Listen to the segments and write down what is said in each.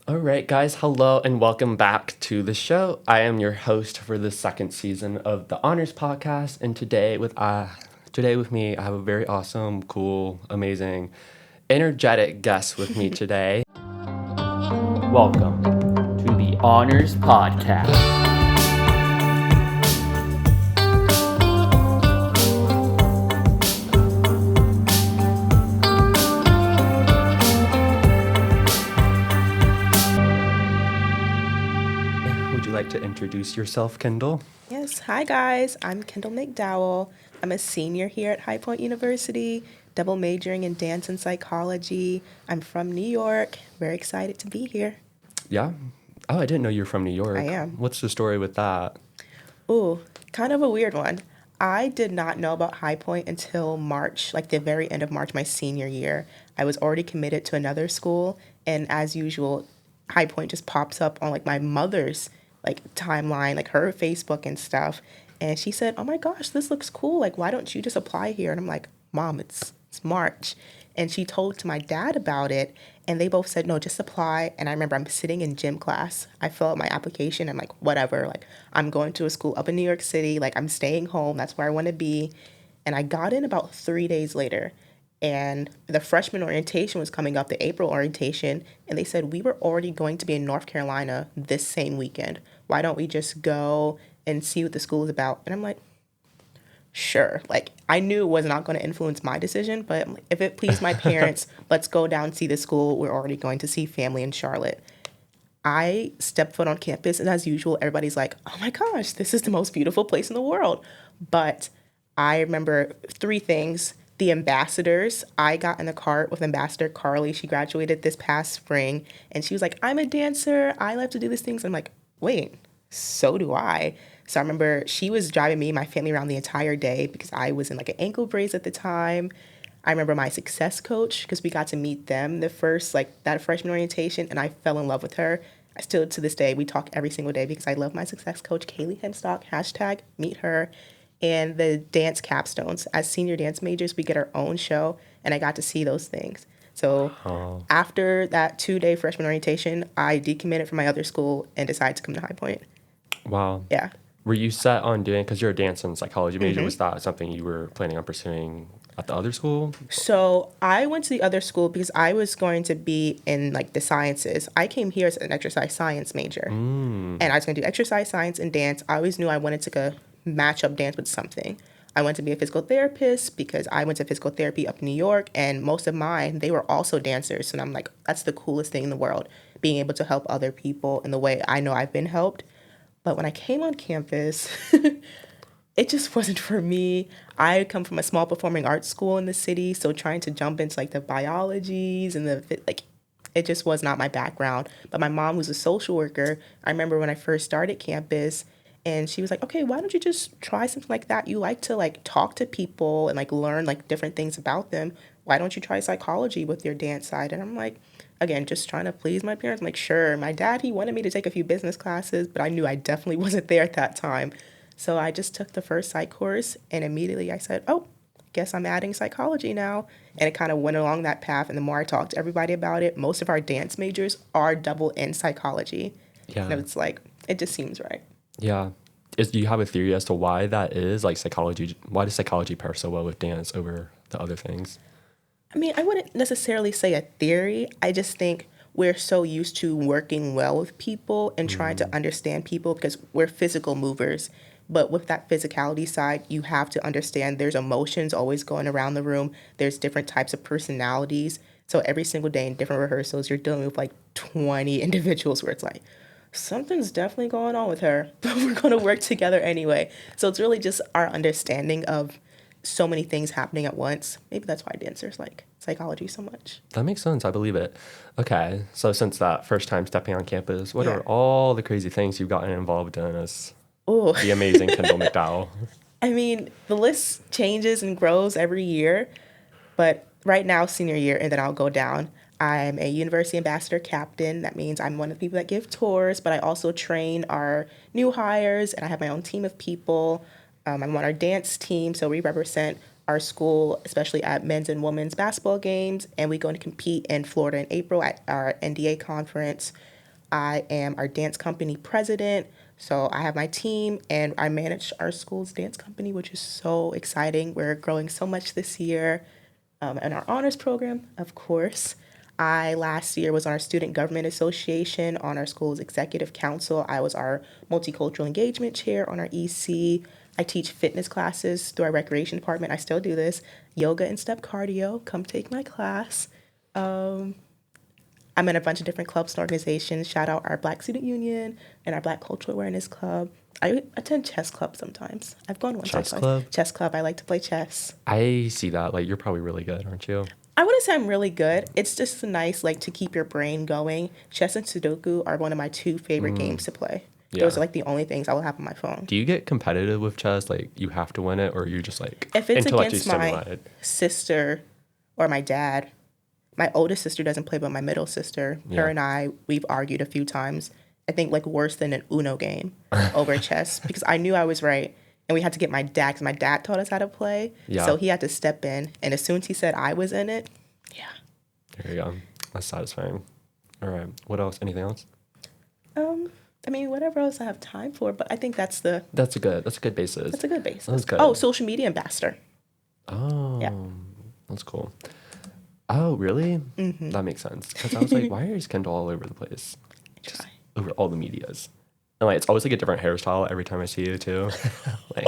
All right, guys, hello and welcome back to the show. I am your host for the second season of the Honors podcast, and today with me, I have a very awesome, cool, amazing, energetic guest with me today. Welcome to the Honors Podcast. Would you like to introduce yourself, Kendall? Yes, hi guys. I'm Kendall McDowell. I'm a senior here at High Point University, double majoring in dance and psychology. I'm from New York. Very excited to be here. Yeah. Oh, I didn't know you're from New I York. am. What's the story with that? Ooh, kind of a weird one. I did not know about High Point until March, like the very end of March, my senior year. I was already committed to another school, and as usual, High Point just pops up on like my mother's like timeline, like her Facebook and stuff. And she said, "Oh my gosh, this looks cool. Like, why don't you just apply here?" And I'm like, "Mom, it's March." And she told to my dad about it, and they both said, "No, just apply." And I remember I'm sitting in gym class. I fill out my application. I'm like, whatever. Like, I'm going to a school up in New York City. Like, I'm staying home. That's where I want to be. And I got in about 3 days later. And the freshman orientation was coming up, the April orientation. And they said, "We were already going to be in North Carolina this same weekend. Why don't we just go and see what the school is about?" And I'm like, sure. Like, I knew it was not going to influence my decision, but if it pleased my parents, let's go down and see the school. We're already going to see family in Charlotte. I stepped foot on campus, and as usual, everybody's like, "Oh my gosh, this is the most beautiful place in the world." But I remember three things. The ambassadors, I got in the cart with Ambassador Carly. She graduated this past spring, and she was like, "I'm a dancer. I love to do these things." I'm like, wait, so do I. So I remember she was driving me and my family around the entire day because I was in like an ankle brace at the time. I remember my success coach because we got to meet them the first, like that freshman orientation, and I fell in love with her. I still to this day, we talk every single day because I love my success coach, Kaylee Hemstock, hashtag meet her. And the dance capstones. As senior dance majors, we get our own show, and I got to see those things. So Oh, after that 2 day freshman orientation, I decommitted from my other school and decided to come to High Point. wow. Yeah. Were you set on doing, because you're a dance and psychology major, Mm-hmm. was that something you were planning on pursuing at the other school? So I went to the other school because I was going to be in like the sciences. I came here as an exercise science major, Mm. and I was going to do exercise science and dance. I always knew I wanted to go match up dance with something. I wanted to be a physical therapist because I went to physical therapy up in New York, and most of mine, they were also dancers. And I'm like, that's the coolest thing in the world, being able to help other people in the way I know I've been helped. But when I came on campus, it just wasn't for me. I come from a small performing arts school in the city, so trying to jump into like the biologies and like it just was not my background. But my mom was a social worker. I remember when I first started campus, and she was like, "Okay, why don't you just try something like that? You like to like talk to people and like learn like different things about them. Why don't you try psychology with your dance side?" And I'm like, again, just trying to please my parents. I'm like, sure. My dad, he wanted me to take a few business classes, but I knew I definitely wasn't there at that time. So I just took the first psych course, and immediately I said, "Oh, guess I'm adding psychology now." And it kind of went along that path. And the more I talked to everybody about it, most of our dance majors are double in psychology. Yeah. And it's like, it just seems right. Yeah. Do you have a theory as to why that is? Like psychology, why does psychology pair so well with dance over the other things? I mean, I wouldn't necessarily say a theory. I just think we're so used to working well with people and trying to Mm. understand people because we're physical movers. But with that physicality side, you have to understand there's emotions always going around the room. There's different types of personalities. So every single day in different rehearsals, you're dealing with like 20 individuals where it's like, something's definitely going on with her, but we're going to work together anyway. So it's really just our understanding of so many things happening at once. Maybe that's why dancers like psychology so much. That makes sense. I believe it. Okay. So since that first time stepping on campus, what Yeah. are all the crazy things you've gotten involved in as Oh, the amazing Kendall McDowell? I mean, the list changes and grows every year, but right now, senior year, and then I'll go down. I'm a university ambassador captain. That means I'm one of the people that give tours, but I also train our new hires, and I have my own team of people. I'm on our dance team, so we represent our school, especially at men's and women's basketball games, and we go to compete in Florida in April at our NDA conference. I am our dance company president. So I have my team and I manage our school's dance company, which is so exciting. We're growing so much this year. And our honors program, of course. I last year was on our Student Government Association, on our school's executive council. I was our multicultural engagement chair on our EC. I teach fitness classes through our recreation department. I still do this. Yoga and step cardio. Come take my class. I'm in a bunch of different clubs and organizations. Shout out our Black Student Union and our Black Cultural Awareness Club. I attend chess club sometimes. I've gone once or twice. Chess club? Chess club. I like to play chess. I see that. Like, you're probably really good, aren't you? I wouldn't say I'm really good. It's just nice, like, to keep your brain going. Chess and Sudoku are one of my two favorite games to play. Yeah. Those are, like, the only things I will have on my phone. Do you get competitive with chess? Like, you have to win it, or are you just, like, If it's intellectually against my stimulated? sister or my dad, my oldest sister doesn't play, but my middle sister, Yeah. her and I, we've argued a few times. I think, like, worse than an Uno game over chess, because I knew I was right. And we had to get my dad, because my dad taught us how to play. Yeah. So he had to step in. And as soon as he said I was in it, yeah. There you go. That's satisfying. All right. What else? Anything else? I mean, whatever else I have time for, but I think that's a That's a good basis. good basis. That's good. Oh, social media ambassador. Oh, Yeah. That's cool. Oh, really? Mm-hmm. That makes sense. Because I was like, why is Kendall all over the place? Just Try. over all the medias. And like, it's always like a different hairstyle every time I see you too. Like,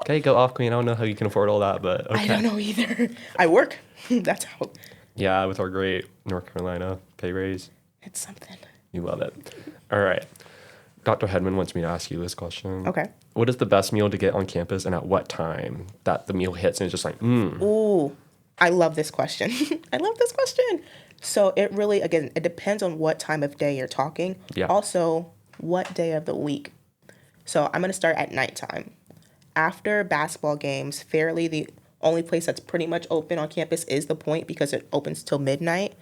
okay, go off, queen. I don't know how you can afford all that, but okay. I don't know either. I work. That's how. Yeah, with our great North Carolina pay raise. It's something. You love it. All right. Dr. Hedman wants me to ask you this question. Okay. What is the best meal to get on campus and at what time that the meal hits and it's just like, Ooh, I love this question. I love this question. So it really, again, it depends on what time of day you're talking. Yeah. Also, what day of the week. So I'm going to start at nighttime. After basketball games, fairly the only place that's pretty much open on campus is the Point because it opens till midnight.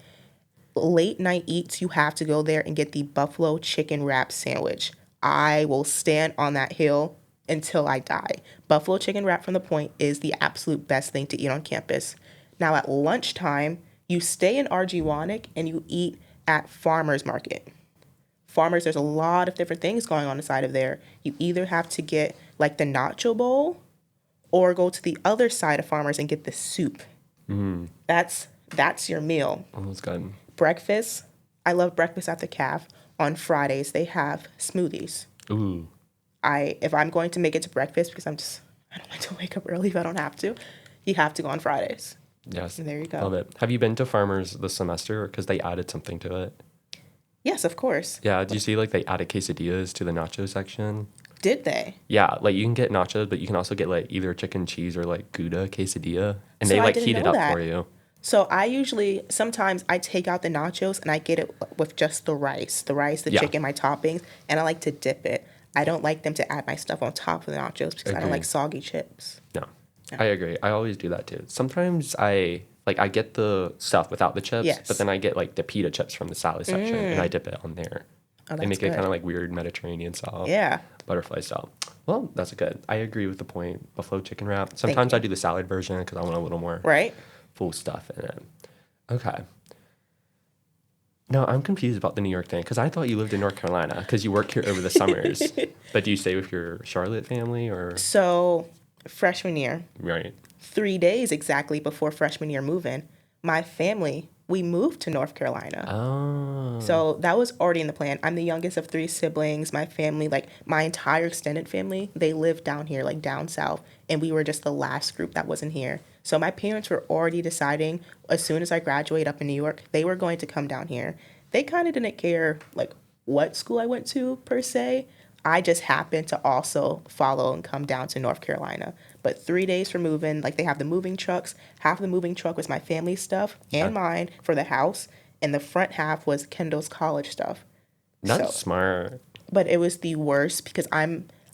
Late night eats, you have to go there and get the buffalo chicken wrap sandwich. I will stand on that hill until I die. Buffalo chicken wrap from the Point is the absolute best thing to eat on campus. Now at lunchtime, you stay in RG Wannick and you eat at Farmers Market. Farmers, there's a lot of different things going on inside of there. You either have to get like the nacho bowl or go to the other side of Farmers and get the soup. That's your meal. oh, that's good. Breakfast, I love breakfast at the CAF. On Fridays, they have smoothies. Ooh. If I'm going to make it to breakfast, because I don't like to wake up early if I don't have to, you have to go on Fridays. Yes. There you go. Love it. Have you been to Farmers this semester? Because they added something to it. Yes, of course. Yeah. Do you see like they added quesadillas to the nacho section? Did they? Yeah. Like you can get nachos, but you can also get like either chicken cheese or like Gouda quesadilla. And So they I like didn't heat it know up that. for you. So sometimes I take out the nachos and I get it with just the rice, the Yeah. chicken, my toppings, and I like to dip it. I don't like them to add my stuff on top of the nachos because I don't Agreed. like soggy chips. No. I agree. I always do that too. Sometimes I get the stuff without the chips, Yes. but then I get like the pita chips from the salad section and I dip it on there. Oh, They that's make it good. kind of like weird Mediterranean style. Yeah. Butterfly style. Well, that's good. I agree with the Point. Buffalo chicken wrap. Sometimes I do the salad version because I want a little more Right? full stuff in it. Okay. No, I'm confused about the New York thing because I thought you lived in North Carolina because you work here over the summers. But do you stay with your Charlotte family or? So freshman year, Right. 3 days exactly before freshman year move-in, my family, we moved to North Carolina. Oh. So that was already in the plan. I'm the youngest of 3 siblings. My family, like my entire extended family, they lived down here, like down south. And we were just the last group that wasn't here. So my parents were already deciding as soon as I graduate up in New York, they were going to come down here. They kind of didn't care like what school I went to per se. I just happened to also follow and come down to North Carolina. But 3 days for moving, like they have the moving trucks. Half of the moving truck was my family stuff and mine for the house. And the front half was Kendall's college stuff. That's So- smart. But it was the worst because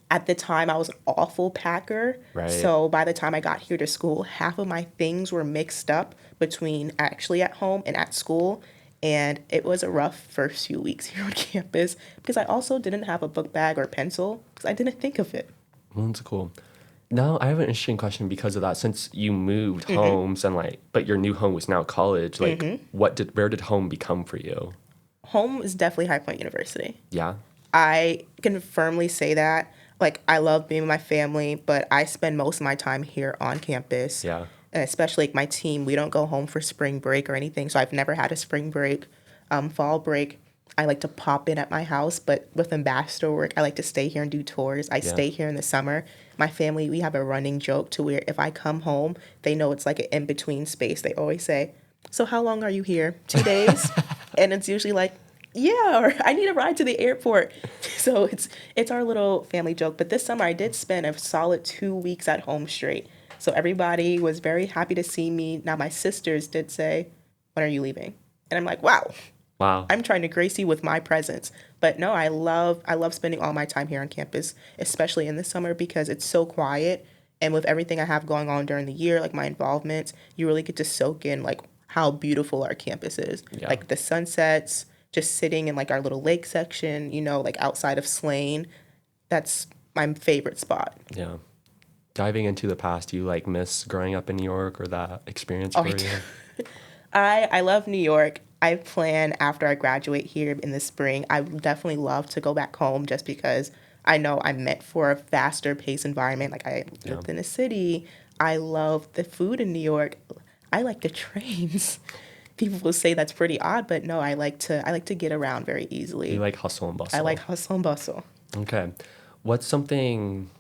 at the time, I was an awful packer. Right. So by the time I got here to school, half of my things were mixed up between actually at home and at school. And it was a rough first few weeks here on campus because I also didn't have a book bag or pencil because I didn't think of it. Well, that's cool. Now, I have an interesting question because of that. Since you moved homes and like, but your new home was now college, like, where did home become for you? Home is definitely High Point University. Yeah. I can firmly say that. Like, I love being with my family, but I spend most of my time here on campus. Yeah. And especially like my team, we don't go home for spring break or anything. So I've never had a spring break. Fall break, I like to pop in at my house, but with ambassador work, I like to stay here and do tours. I Yeah. stay here in the summer. My family, we have a running joke to where if I come home, they know it's like an in-between space. They always say, so how long are you here? 2 days? And it's usually like, yeah, or I need a ride to the airport. So it's our little family joke. But this summer I did spend a solid 2 weeks at home straight. So everybody was very happy to see me. Now my sisters did say, when are you leaving? And I'm like, wow, Wow. I'm trying to grace you with my presence. But no, I love spending all my time here on campus, especially in the summer because it's so quiet. And with everything I have going on during the year, like my involvements, you really get to soak in like how beautiful our campus is. Yeah. Like the sunsets, just sitting in like our little lake section, like outside of Slane. That's my favorite spot. Yeah. Diving into the past, do you like miss growing up in New York or that experience Oh, for I you? do. I love New York. I plan after I graduate here in the spring. I would definitely love to go back home just because I know I'm meant for a faster paced environment. Like I lived in a city. I love the food in New York. I like the trains. People will say that's pretty odd, but no, I like to get around very easily. You like hustle and bustle. I like hustle and bustle. Okay. What's something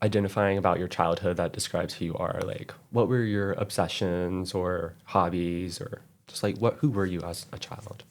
identifying about your childhood that describes who you are? Like, what were your obsessions or hobbies or just like who were you as a child?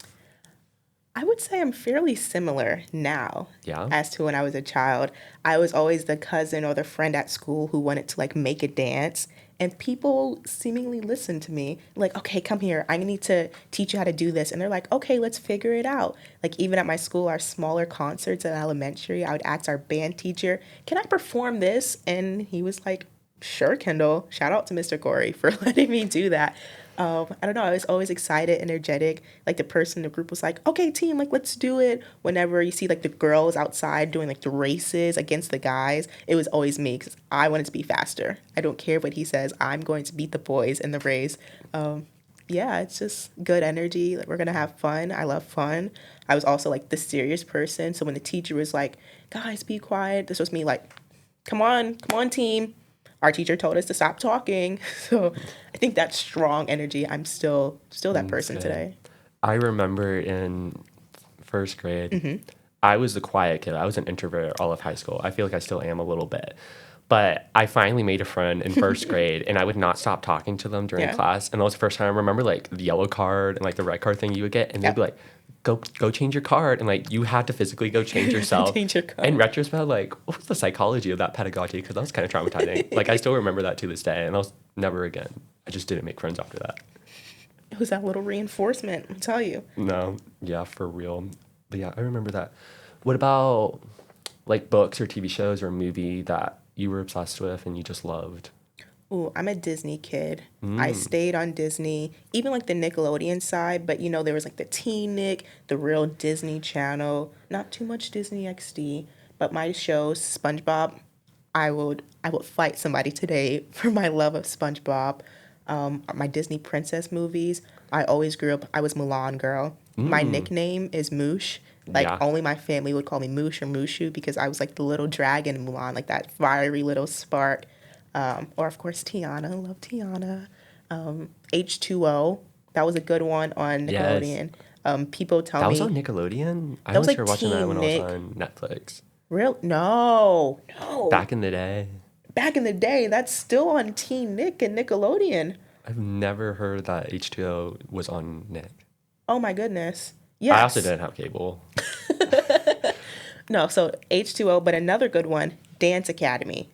I would say I'm fairly similar now Yeah. as to when I was a child. I was always the cousin or the friend at school who wanted to like make a dance, and people seemingly listened to me. Like, okay, come here. I need to teach you how to do this. And they're like, okay, let's figure it out. Like even at my school, our smaller concerts in elementary, I would ask our band teacher, can I perform this? And he was like, sure, Kendall. Shout out to Mr. Corey for letting me do that. I don't know. I was always excited, energetic. Like the person in the group was like, okay, team, like, let's do it. Whenever you see like the girls outside doing like the races against the guys, it was always me because I wanted to be faster. I don't care what he says. I'm going to beat the boys in the race. Yeah, it's just good energy. Like, we're going to have fun. I love fun. I was also like the serious person. So when the teacher was like, guys, be quiet, this was me like, come on, team. Our teacher told us to stop talking. So I think that strong energy, I'm still that person good. today. I remember in first grade, I was the quiet kid. I was an introvert all of high school. I feel like I still am a little bit. But I finally made a friend in first grade, and I would not stop talking to them during class. And that was the first time I remember, like, the yellow card and, like, the red card thing you would get. And they'd be like, go change your card. And, like, you had to physically go change yourself. Change your card. In retrospect, like, what was the psychology of that pedagogy? Because that was kind of traumatizing. Like, I still remember that to this day. And I was never again. I just didn't make friends after that. It was that little reinforcement, I'll tell you. No, yeah, for real. But, yeah, I remember that. What about, like, books or TV shows or a movie that you were obsessed with and you just loved? Ooh, I'm a Disney kid. I stayed on Disney, even like the Nickelodeon side, but there was like the Teen Nick, the real Disney Channel, not too much Disney XD, but my shows, SpongeBob, I would fight somebody today for my love of SpongeBob. My Disney princess movies, I always grew up, I was Mulan girl. My nickname is Moosh. Like, only my family would call me Moosh or Mushu because I was like the little dragon in Mulan, like that fiery little spark. Or, of course, Tiana. I love Tiana. H2O. That was a good one on Nickelodeon. People tell That me... was on Nickelodeon? I That was only like started watching that when Teen I was on Netflix. Real? No. Back in the day. Back in the day, that's still on Teen Nick and Nickelodeon. I've never heard that H2O was on Nick. Oh, my goodness. Yes. I also didn't have cable. No, so H2O, but another good one, Dance Academy.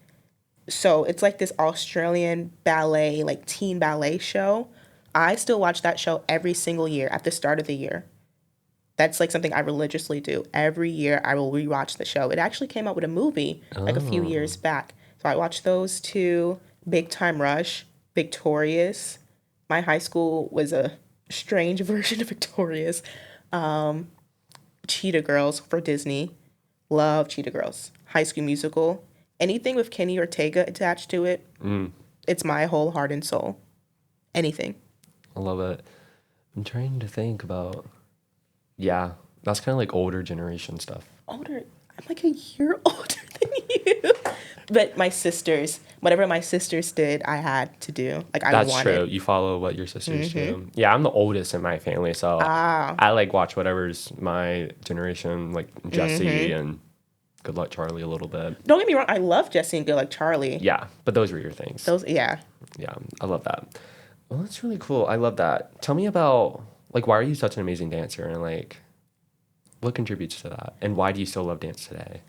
So it's like this Australian ballet, like teen ballet show. I still watch that show every single year at the start of the year. That's like something I religiously do. Every year I will rewatch the show. It actually came out with a movie like a few years back. So I watched those two, Big Time Rush, Victorious. My high school was a strange version of Victorious. Cheetah Girls for Disney. Love Cheetah Girls. High School Musical. Anything with Kenny Ortega attached to it, it's my whole heart and soul. Anything. I love it. I'm trying to think about... Yeah, That's kind of like older generation stuff. Older. I'm like a year older than you. But whatever my sisters did, I had to do. Like I That's wanted. true. You follow what your sisters do. Yeah, I'm the oldest in my family, so Ah. I like watch whatever's my generation, like Jesse and Good Luck Charlie a little bit. Don't get me wrong. I love Jesse and Good Luck Charlie. Yeah, but those were your things. Yeah. Yeah, I love that. Well, that's really cool. I love that. Tell me about, like, why are you such an amazing dancer, and like, what contributes to that, and why do you still love dance today?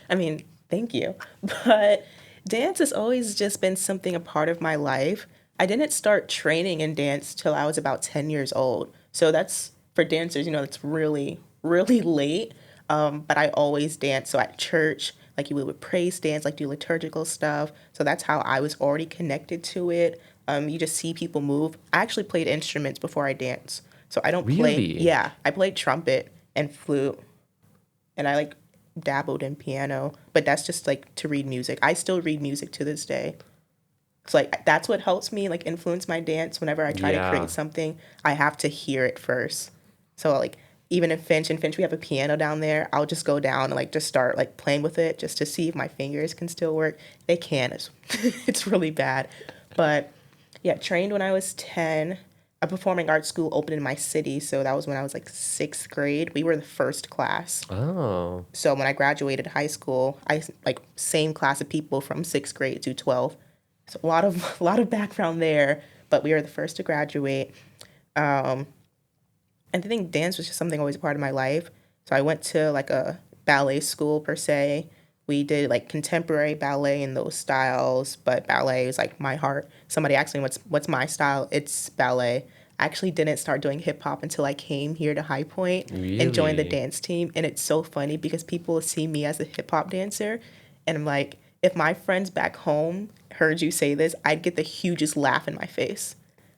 I mean, thank you. But dance has always just been a part of my life. I didn't start training in dance till I was about 10 years old. So that's, for dancers, that's really, really late. But I always dance. So at church, like we would praise dance, like do liturgical stuff. So that's how I was already connected to it. You just see people move. I actually played instruments before I danced. So I don't play. Really? Yeah, I played trumpet and flute. And I like dabbled in piano, but that's just like to read music. I still read music to this day. So like that's what helps me like influence my dance. Whenever I try to create something, I have to hear it first. So like even in Finch we have a piano down there. I'll just go down and like just start like playing with it just to see if my fingers can still work. They can. It's really bad. But yeah, trained when I was 10. A performing arts school opened in my city, so that was when I was like 6th grade. We were the first class. Oh. So when I graduated high school, I like same class of people from 6th grade to 12. So a lot of background there, but we were the first to graduate. And I think dance was just something always a part of my life. So I went to like a ballet school per se. We did like contemporary ballet and those styles, but ballet is like my heart. Somebody asked me what's my style. It's ballet. I actually didn't start doing hip hop until I came here to High Point and joined the dance team. And it's so funny because people see me as a hip hop dancer, and I'm like, if my friends back home heard you say this, I'd get the hugest laugh in my face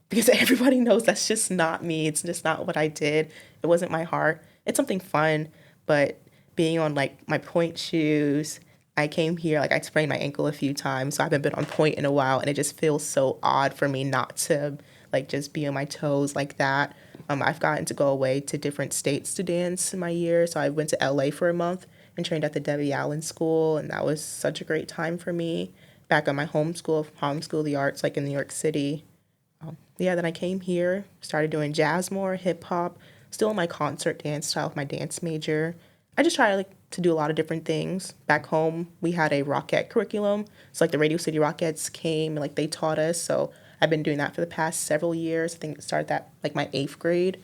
because everybody knows that's just not me. It's just not what I did. It wasn't my heart. It's something fun, but being on like my point shoes, I came here, like I sprained my ankle a few times, so I haven't been on point in a while, and it just feels so odd for me not to like just be on my toes like that. I've gotten to go away to different states to dance in my year, so I went to LA for a month and trained at the Debbie Allen School, and that was such a great time for me. Back on my home school of the arts, like in New York City. Then I came here, started doing jazz more, hip hop, still in my concert dance style with my dance major. I just try like to do a lot of different things. Back home, we had a Rockette curriculum. So like the Radio City Rockettes came and like they taught us. So I've been doing that for the past several years. I think it started at like my 8th grade.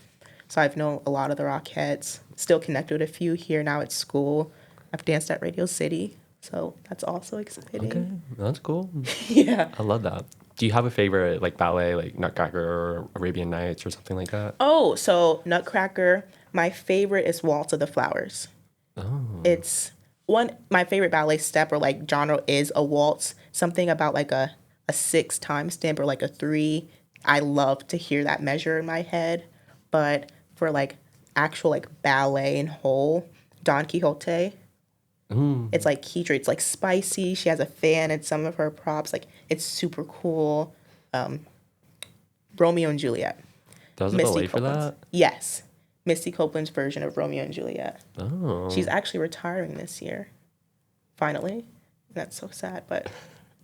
So I've known a lot of the Rockettes. Still connected with a few here now at school. I've danced at Radio City. So that's also exciting. Okay, that's cool. Yeah. I love that. Do you have a favorite like ballet, like Nutcracker or Arabian Nights or something like that? Oh, so Nutcracker. My favorite is Waltz of the Flowers. Oh. It's my favorite ballet step or like genre is a waltz. Something about like a 6 time stamp or like a 3. I love to hear that measure in my head. But for like actual like ballet and whole, Don Quixote. It's like Keidra. It's like spicy. She has a fan in some of her props. Like it's super cool. Romeo and Juliet. Does it ballet for that? Yes. Misty Copeland's version of Romeo and Juliet. Oh. She's actually retiring this year. Finally. That's so sad, but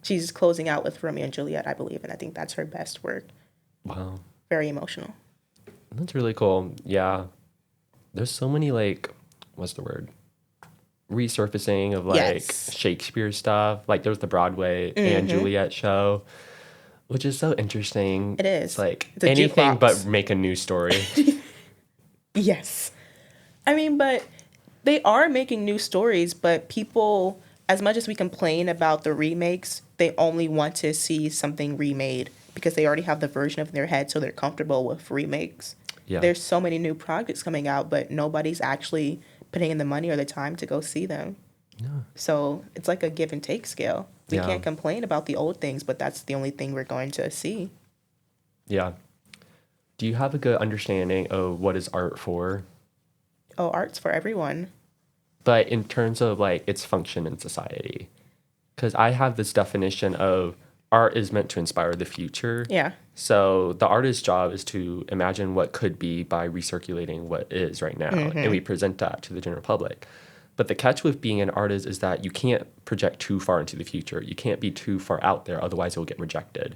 she's closing out with Romeo and Juliet, I believe, and I think that's her best work. Wow. Very emotional. That's really cool. Yeah. There's so many like, what's the word? Resurfacing of like Shakespeare stuff. Like there's the Broadway and Juliet show, which is so interesting. It is. It's like it's anything jukebox. but make a new story. Yes. I mean, but they are making new stories, but people, as much as we complain about the remakes, they only want to see something remade because they already have the version of their head, so they're comfortable with remakes. Yeah. There's so many new projects coming out, but nobody's actually putting in the money or the time to go see them. Yeah. So it's like a give and take scale. We can't complain about the old things, but that's the only thing we're going to see. Yeah. Do you have a good understanding of what is art for? Oh, art's for everyone. But in terms of like its function in society, because I have this definition of art is meant to inspire the future. Yeah. So the artist's job is to imagine what could be by recirculating what is right now, and we present that to the general public. But the catch with being an artist is that you can't project too far into the future. You can't be too far out there, otherwise it will get rejected.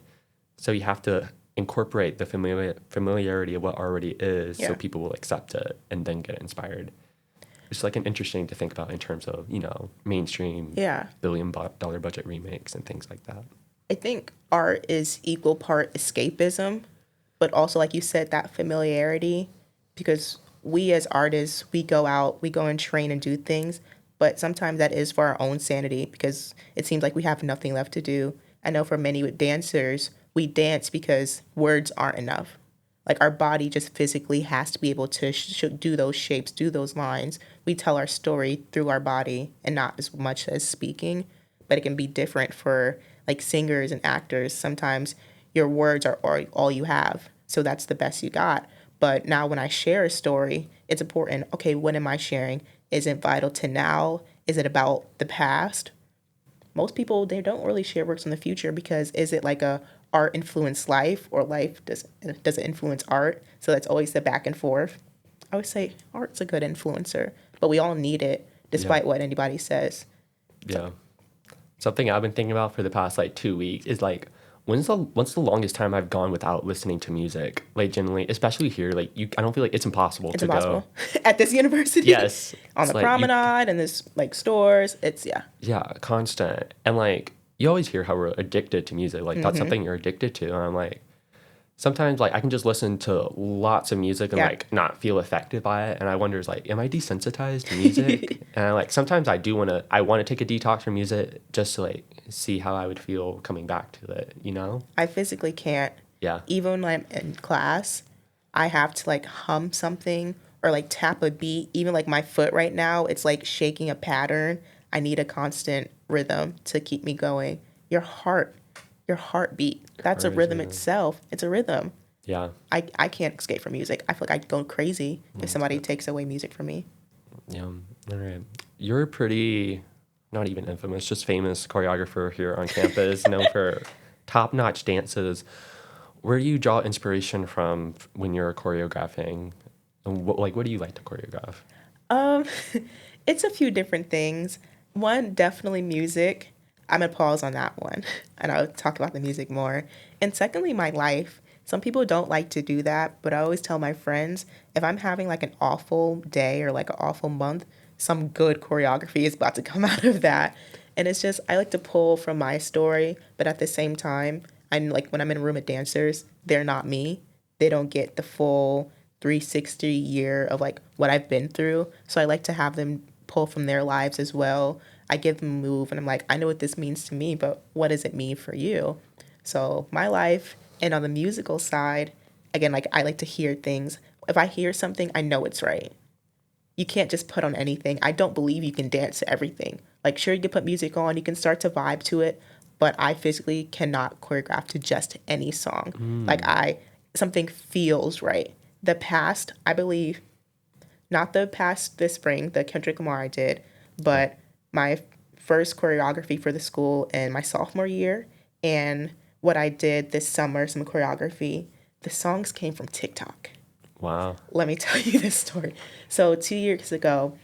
So you have to incorporate the familiarity of what already is, so people will accept it and then get inspired. It's like an interesting to think about in terms of, mainstream billion-dollar budget remakes and things like that. I think art is equal part escapism, but also, like you said, that familiarity, because we as artists, we go out, we go and train and do things, but sometimes that is for our own sanity because it seems like we have nothing left to do. I know for many with dancers, we dance because words aren't enough. Like our body just physically has to be able to do those shapes, do those lines. We tell our story through our body and not as much as speaking, but it can be different for like singers and actors. Sometimes your words are all you have. So that's the best you got. But now when I share a story, it's important. Okay, what am I sharing? Is it vital to now? Is it about the past? Most people, they don't really share works in the future because is it like a art influence life or life does it influence art? So that's always the back and forth. I would say art's a good influencer, but we all need it despite what anybody says. Yeah. Something I've been thinking about for the past 2 weeks is what's the longest time I've gone without listening to music? Generally, especially here, I don't feel like it's impossible to go. At this university? Yes. On the promenade and this stores, it's Yeah, constant. And you always hear how we're addicted to music. That's something you're addicted to. And I'm sometimes I can just listen to lots of music and not feel affected by it. And I wonder am I desensitized to music? And sometimes I want to take a detox from music just to see how I would feel coming back to it, I physically can't. Yeah. Even when I'm in class, I have to hum something or tap a beat. Even my foot right now, it's shaking a pattern. I need a constant rhythm to keep me going. Your heartbeat, that's a rhythm itself. It's a rhythm. Yeah. I can't escape from music. I feel like I'd go crazy if somebody takes away music from me. Yeah. All right. You're a pretty, not even infamous, just famous choreographer here on campus, known for top-notch dances. Where do you draw inspiration from when you're choreographing? And what do you like to choreograph? It's a few different things. One, definitely music. I'm going to pause on that one, and I'll talk about the music more. And secondly, my life. Some people don't like to do that, but I always tell my friends, if I'm having an awful day or an awful month, some good choreography is about to come out of that. And it's just, I like to pull from my story, but at the same time, I'm when I'm in a room of dancers, they're not me. They don't get the full 360 year of what I've been through. So I like to have them pull from their lives as well. I give them a move and I'm I know what this means to me, but what does it mean for you? So my life, and on the musical side, again, I like to hear things. If I hear something, I know it's right. You can't just put on anything. I don't believe you can dance to everything. Sure, you can put music on, you can start to vibe to it, but I physically cannot choreograph to just any song. Something feels right. The past, I believe, not the past this spring, the Kendrick Lamar I did, but my first choreography for the school in my sophomore year and what I did this summer, some choreography, the songs came from TikTok. Wow. Let me tell you this story. So 2 years ago,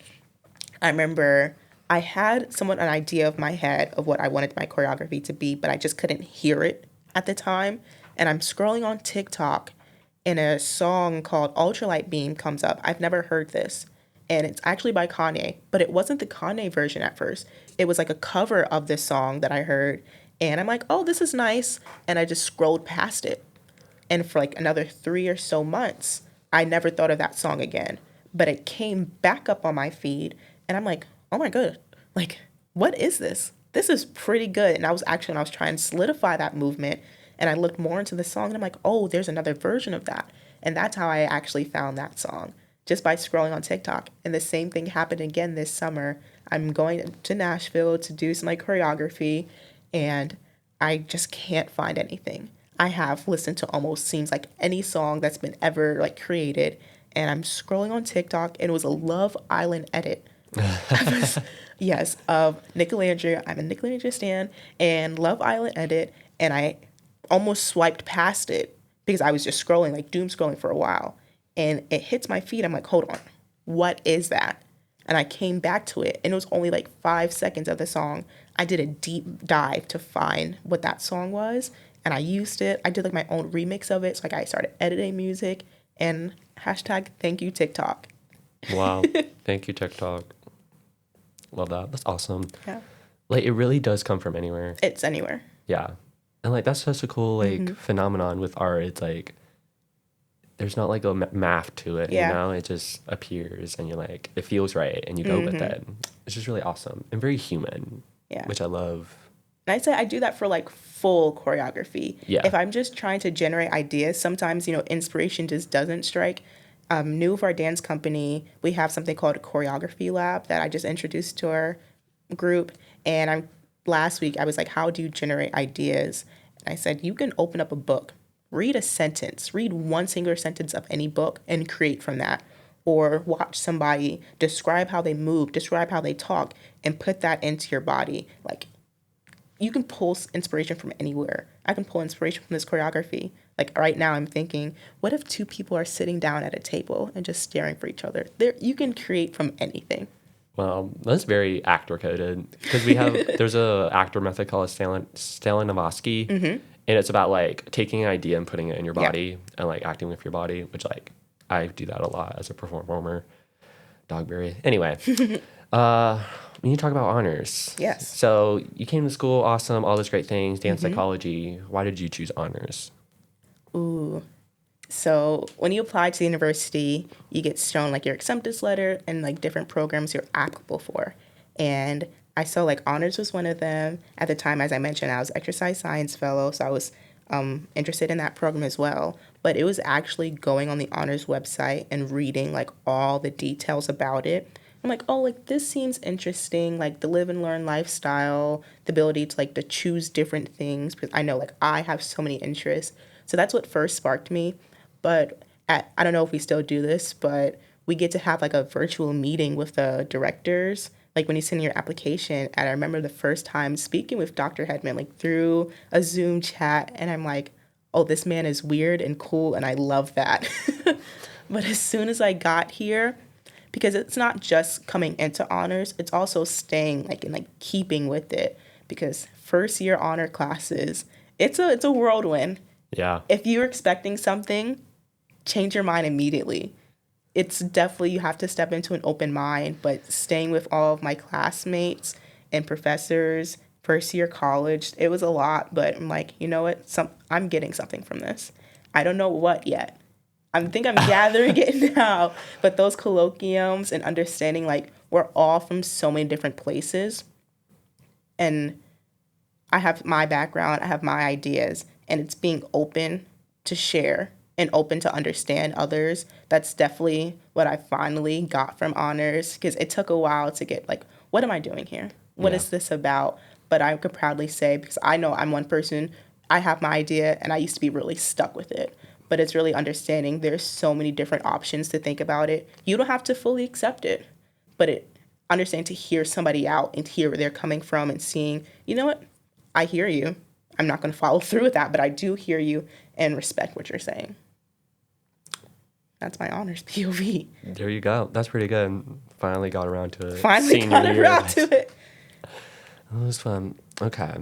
I remember I had somewhat an idea of my head of what I wanted my choreography to be, but I just couldn't hear it at the time. And I'm scrolling on TikTok and a song called Ultralight Beam comes up. I've never heard this. And it's actually by Kanye, but it wasn't the Kanye version at first. It was a cover of this song that I heard. And I'm oh, this is nice. And I just scrolled past it. And for another 3 or so months, I never thought of that song again. But it came back up on my feed. And I'm oh my God, what is this? This is pretty good. And I was when I was trying to solidify that movement, and I looked more into the song, and I'm oh, there's another version of that. And that's how I actually found that song, just by scrolling on TikTok. And the same thing happened again this summer. I'm going to Nashville to do some choreography, and I just can't find anything. I have listened to almost seems any song that's been ever created, and I'm scrolling on TikTok, and it was a Love Island edit. Yes, of Nick Landry. I'm a Nick Landry stan, and Love Island edit, and I almost swiped past it because I was just scrolling, like doom scrolling for a while. And it hits my feed. I'm like, hold on, what is that? And I came back to it, and it was only like 5 seconds of the song. I did a deep dive to find what that song was, and I used it. I did like my own remix of it. So like I started editing music, and hashtag thank you TikTok. Wow. Thank you, TikTok. Love that. That's awesome. Yeah. Like, it really does come from anywhere. It's anywhere. Yeah. And like, that's such a cool like phenomenon with art. It's like, there's not like a math to it, Yeah. you know? It just appears and you're like, it feels right and you go with it. It's just really awesome and very human, Yeah. which I love. And I'd say I do that for like full choreography. Yeah. If I'm just trying to generate ideas, sometimes, inspiration just doesn't strike. New for our dance company, we have something called a choreography lab that I just introduced to our group. And last week I was like, how do you generate ideas? And I said, you can open up a book, read a sentence, read one singular sentence of any book and create from that. Or watch somebody describe how they move, describe how they talk, and put that into your body. Like, you can pull inspiration from anywhere. I can pull inspiration from this choreography. Like right now I'm thinking, what if two people are sitting down at a table and just staring for each other? You can create from anything. Well, that's very actor coded because there's a actor method called Stalinowski, and it's about like taking an idea and putting it in your body and like acting with your body, which like I do that a lot as a performer. Dogberry. Anyway, when you talk about honors, Yes. So you came to school, awesome, all those great things, dance psychology. Why did you choose honors? Ooh. So when you apply to the university, you get shown like your acceptance letter and like different programs you're applicable for. And I saw like honors was one of them. At the time, as I mentioned, I was exercise science fellow, so I was interested in that program as well. But it was actually going on the honors website and reading like all the details about it. I'm like, oh, like this seems interesting, like the live and learn lifestyle, the ability to like to choose different things, because I know like I have so many interests. So that's what first sparked me. But I don't know if we still do this, but we get to have like a virtual meeting with the directors, like when you send your application. And I remember the first time speaking with Dr. Hedman, like through a Zoom chat, and I'm like, oh, this man is weird and cool, and I love that. But as soon as I got here, because it's not just coming into honors, it's also staying like in like keeping with it. Because first year honor classes, it's a whirlwind. Yeah. If you're expecting something, change your mind immediately. It's definitely, you have to step into an open mind, but staying with all of my classmates and professors, first year college, it was a lot, but I'm like, you know what? I'm getting something from this. I don't know what yet. I think I'm gathering it now, but those colloquiums and understanding, like, we're all from so many different places, and I have my background, I have my ideas, and it's being open to share and open to understand others. That's definitely what I finally got from honors, because it took a while to get like, what am I doing here? What is this about? But I could proudly say, because I know I'm one person, I have my idea and I used to be really stuck with it. But it's really understanding there's so many different options to think about it. You don't have to fully accept it, but understand to hear somebody out and hear where they're coming from and seeing, you know what? I hear you. I'm not going to follow through with that, but I do hear you and respect what you're saying. That's my honors POV. There you go. That's pretty good. Finally got around to it. Finally got around to it. That was fun. Okay.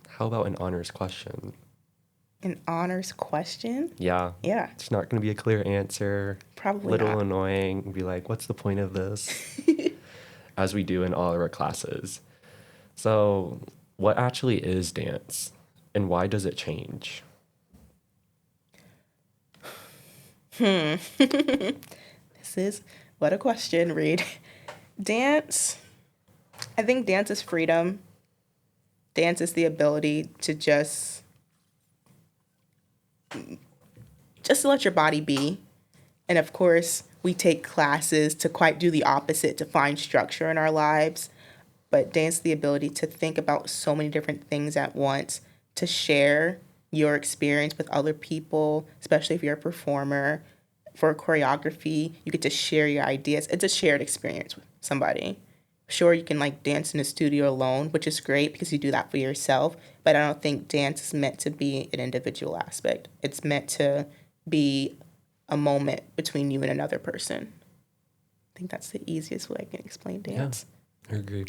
How about an honors question? An honors question? Yeah. Yeah. It's not going to be a clear answer. Probably little not. Annoying. Be like, what's the point of this? As we do in all of our classes. So, what actually is dance, and why does it change? This is what a question, Reed. Dance. I think dance is freedom. Dance is the ability to just to let your body be. And of course, we take classes to quite do the opposite, to find structure in our lives. But dance, the ability to think about so many different things at once, to share your experience with other people, especially if you're a performer. For choreography, you get to share your ideas. It's a shared experience with somebody. Sure, you can like dance in a studio alone, which is great because you do that for yourself. But I don't think dance is meant to be an individual aspect. It's meant to be a moment between you and another person. I think that's the easiest way I can explain dance. I agree.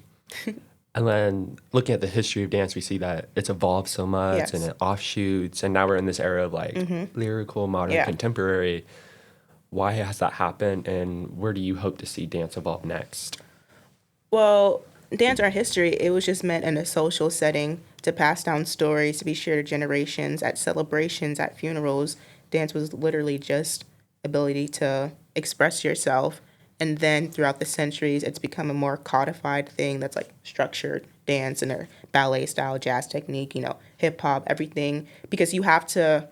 And then looking at the history of dance, we see that it's evolved so much and Yes. it offshoots. And now we're in this era of like lyrical, modern, Yeah. contemporary. Why has that happened? And where do you hope to see dance evolve next? Well, dance art history, it was just meant in a social setting to pass down stories, to be shared to generations, at celebrations, at funerals. Dance was literally just ability to express yourself. And then throughout the centuries, it's become a more codified thing that's like structured dance and a ballet style, jazz technique, hip hop, everything, because you have to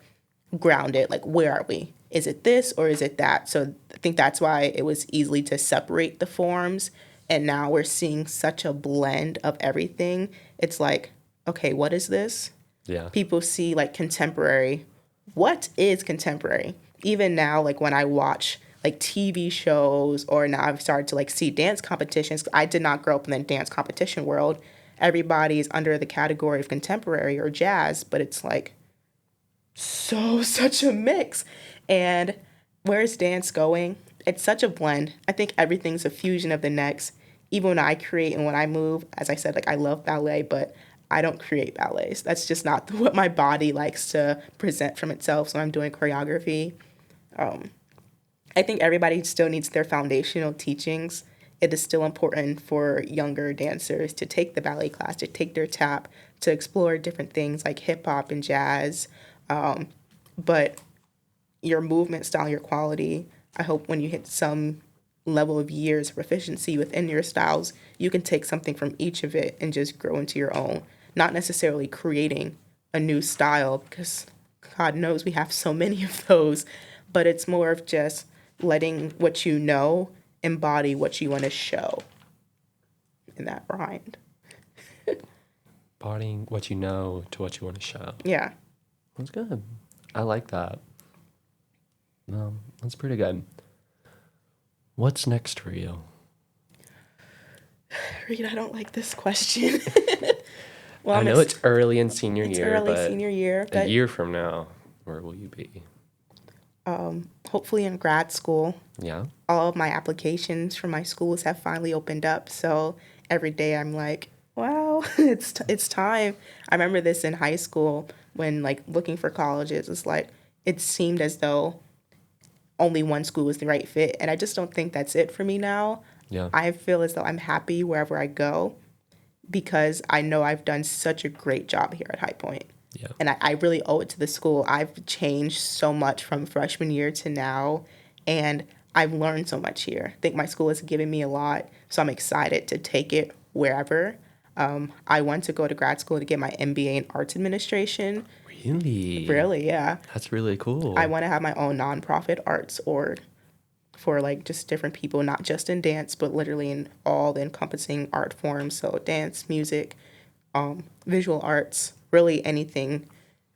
ground it. Like, where are we? Is it this or is it that? So I think that's why it was easily to separate the forms. And now we're seeing such a blend of everything. It's like, okay, what is this? Yeah. People see like contemporary. What is contemporary? Even now, like when I watch like TV shows, or now I've started to like see dance competitions. I did not grow up in the dance competition world. Everybody's under the category of contemporary or jazz, but it's like such a mix. And where's dance going? It's such a blend. I think everything's a fusion of the next. Even when I create and when I move, as I said, like I love ballet, but I don't create ballets. That's just not what my body likes to present from itself. So I'm doing choreography. I think everybody still needs their foundational teachings. It is still important for younger dancers to take the ballet class, to take their tap, to explore different things like hip hop and jazz. But your movement style, your quality, I hope when you hit some level of years of proficiency within your styles, you can take something from each of it and just grow into your own. Not necessarily creating a new style, because God knows we have so many of those, but it's more of just letting what you know embody what you want to show in that rhymed. Embodying what you know to what you want to show. Yeah. That's good. I like that. That's pretty good. What's next for you? Reed, I don't like this question. Well, I know it's early in senior it's year, early but senior year, a but year from now, where will you be? hopefully in grad school. Yeah. All of my applications for my schools have finally opened up. So every day I'm like, wow, it's time. I remember this in high school when like looking for colleges. It's like it seemed as though only one school was the right fit, and I just don't think that's it for me now. Yeah. I feel as though I'm happy wherever I go because I know I've done such a great job here at High Point. Yeah. And I really owe it to the school. I've changed so much from freshman year to now, and I've learned so much here. I think my school has given me a lot, so I'm excited to take it wherever. I want to go to grad school to get my MBA in arts administration. Really? Really, yeah. That's really cool. I want to have my own nonprofit arts org for like just different people, not just in dance, but literally in all the encompassing art forms. So dance, music, visual arts, really anything,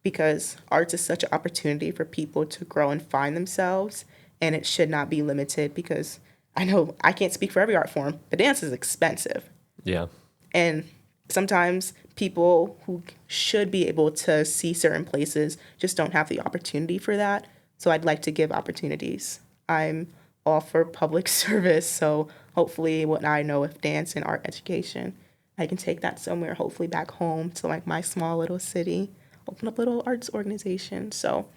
because arts is such an opportunity for people to grow and find themselves, and it should not be limited because I know I can't speak for every art form, but dance is expensive. Yeah. And sometimes people who should be able to see certain places just don't have the opportunity for that. So I'd like to give opportunities. I'm all for public service, so hopefully what I know with dance and art education, I can take that somewhere, hopefully back home to like my small little city, open up little arts organization. So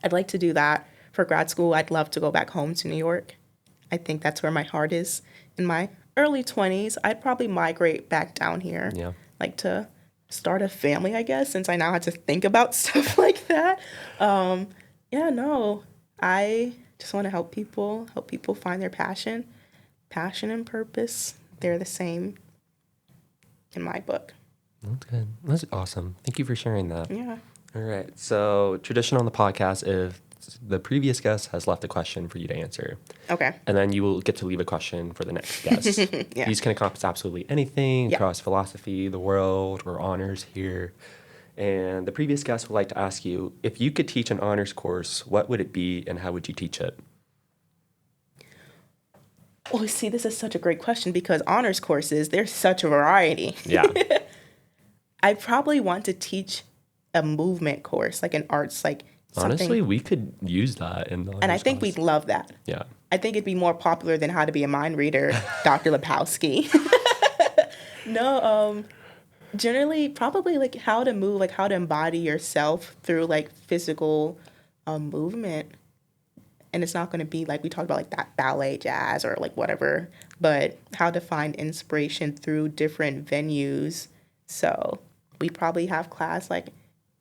I'd like to do that. For grad school, I'd love to go back home to New York. I think that's where my heart is. In my early 20s, I'd probably migrate back down here. Yeah. Like to start a family, I guess, since I now have to think about stuff like that. Yeah, no, I just want to help people find their passion. Passion and purpose, they're the same in my book. That's good. That's awesome. Thank you for sharing that. Yeah. All right. So, tradition on the podcast, if the previous guest has left a question for you to answer, Okay. and then you will get to leave a question for the next guest. Yeah. These can encompass absolutely anything Yeah. across philosophy, the world, or honors here. And the previous guest would like to ask you, if you could teach an honors course, what would it be and how would you teach it? Oh, see, this is such a great question because honors courses, there's such a variety. Yeah. I probably want to teach a movement course, like an arts, like something. Honestly, we could use that in the And I honors think class. we'd love that. Yeah. I think it'd be more popular than How to Be a Mind Reader, Dr. Lepowski. No, generally, probably like how to move, like how to embody yourself through like physical movement. And it's not going to be like we talked about like that ballet, jazz, or like whatever, but how to find inspiration through different venues. So we probably have class like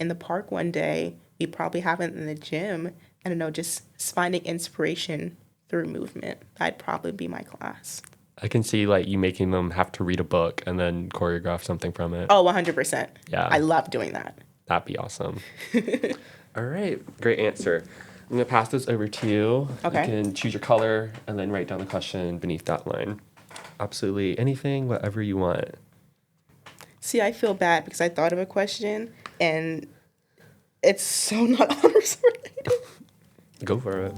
in the park one day. We probably have it in the gym. I don't know, just finding inspiration through movement. That'd probably be my class. I can see like you making them have to read a book and then choreograph something from it. Oh, 100%. Yeah. I love doing that. That'd be awesome. All right. Great answer. I'm going to pass this over to you. Okay. You can choose your color and then write down the question beneath that line. Absolutely anything, whatever you want. See, I feel bad because I thought of a question and it's so not honors related. Go for it.